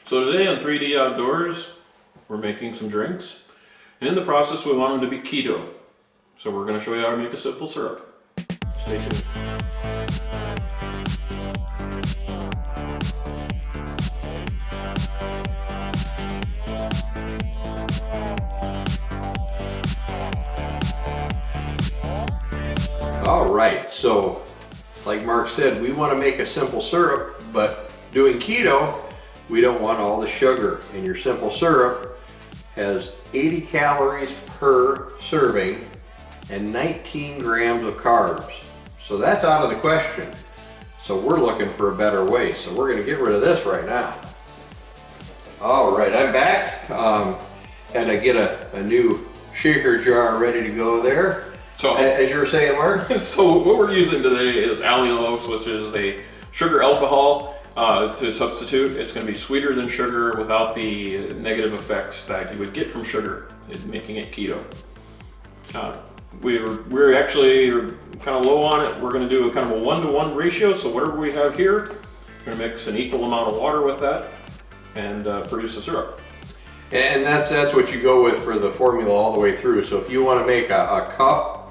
So today on 3D Outdoors, we're making some drinks. And in the process, we want them to be keto. So we're going to show you how to make a simple syrup. Stay tuned. All right, so like Mark said, we want to make a simple syrup, but doing keto, we don't want all the sugar. And your simple syrup has 80 calories per serving and 19 grams of carbs. So that's out of the question. So we're looking for a better way. So we're gonna get rid of this right now. All right, I'm back. Had to get a new shaker jar ready to go there. So, as you were saying, Mark? So what we're using today is allulose, which is a sugar alcohol to substitute. It's going to be sweeter than sugar without the negative effects that you would get from sugar, making it keto. We're actually kind of low on it. We're going to do a kind of a 1-to-1 ratio. So whatever we have here, we're going to mix an equal amount of water with that and produce a syrup. And that's what you go with for the formula all the way through. So if you want to make a cup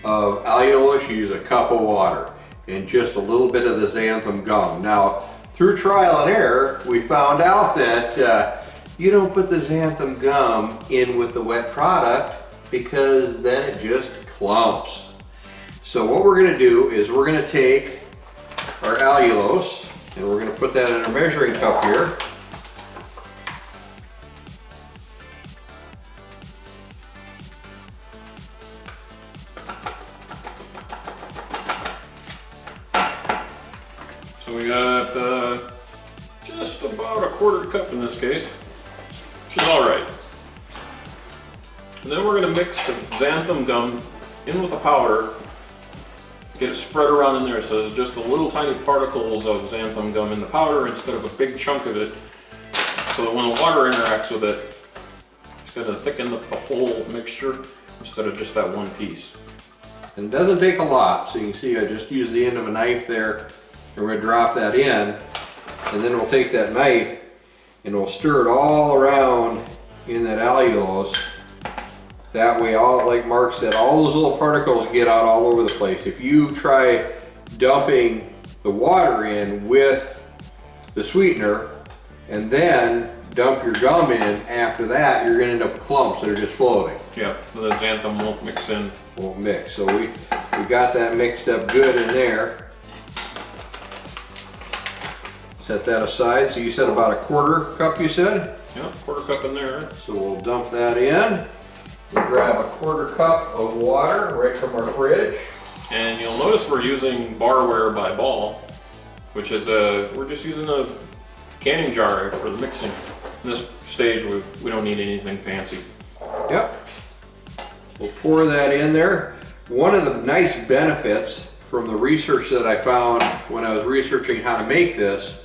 of allulose, you use a cup of water and just a little bit of the xanthan gum. Now, through trial and error, we found out that you don't put the xanthan gum in with the wet product because then it just clumps. So what we're going to do is we're going to take our allulose and we're going to put that in a measuring cup here. So we got just about a 1/4 cup in this case, which is all right. And then we're going to mix the xanthan gum in with the powder, get it spread around in there so there's just a little tiny particles of xanthan gum in the powder instead of a big chunk of it, so that when the water interacts with it, it's going to thicken up the whole mixture instead of just that one piece. And it doesn't take a lot, so you can see I just used the end of a knife there. We're going to drop that in, and then we'll take that knife and we'll stir it all around in that allulose. That way, all, like Mark said, all those little particles get out all over the place. If you try dumping the water in with the sweetener and then dump your gum in after that, you're going to end up with clumps that are just floating. Yeah, the xanthan won't mix in. Won't mix. So we got that mixed up good in there. Set that aside. So you said about a 1/4 cup, you said? Yeah, 1/4 cup in there. So we'll dump that in. We'll grab a 1/4 cup of water right from our fridge. And you'll notice we're using barware by Ball, which is we're just using a canning jar for the mixing. In this stage, we don't need anything fancy. Yep. We'll pour that in there. One of the nice benefits from the research that I found when I was researching how to make this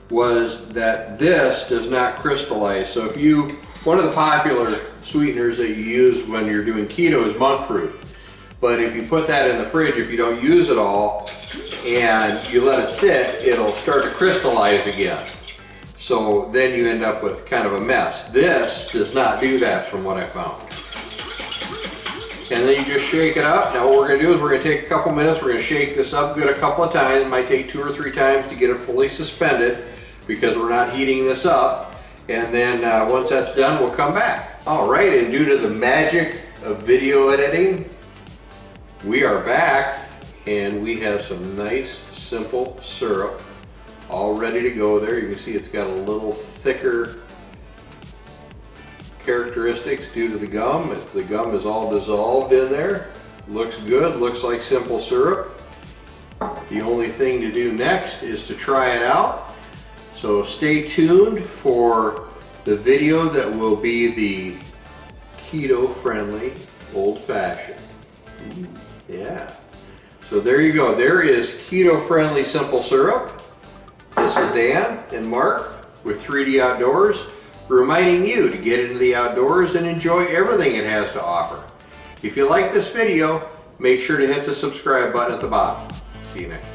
was that this does not crystallize. So one of the popular sweeteners that you use when you're doing keto is monk fruit. But if you put that in the fridge, if you don't use it all and you let it sit, it'll start to crystallize again. So then you end up with kind of a mess. This does not do that from what I found. And then you just shake it up. Now what we're gonna do is we're gonna take a couple minutes, we're gonna shake this up good a couple of times. It might take 2 or 3 times to get it fully suspended because we're not heating this up. And then once that's done, we'll come back. All right, and due to the magic of video editing, we are back and we have some nice, simple syrup all ready to go there. You can see it's got a little thicker characteristics due to the gum. The gum is all dissolved in there. Looks good, looks like simple syrup. The only thing to do next is to try it out. So stay tuned for the video that will be the keto-friendly old-fashioned. Yeah. So there you go. There is keto-friendly simple syrup. This is Dan and Mark with 3D Outdoors, reminding you to get into the outdoors and enjoy everything it has to offer. If you like this video, make sure to hit the subscribe button at the bottom. See you next time.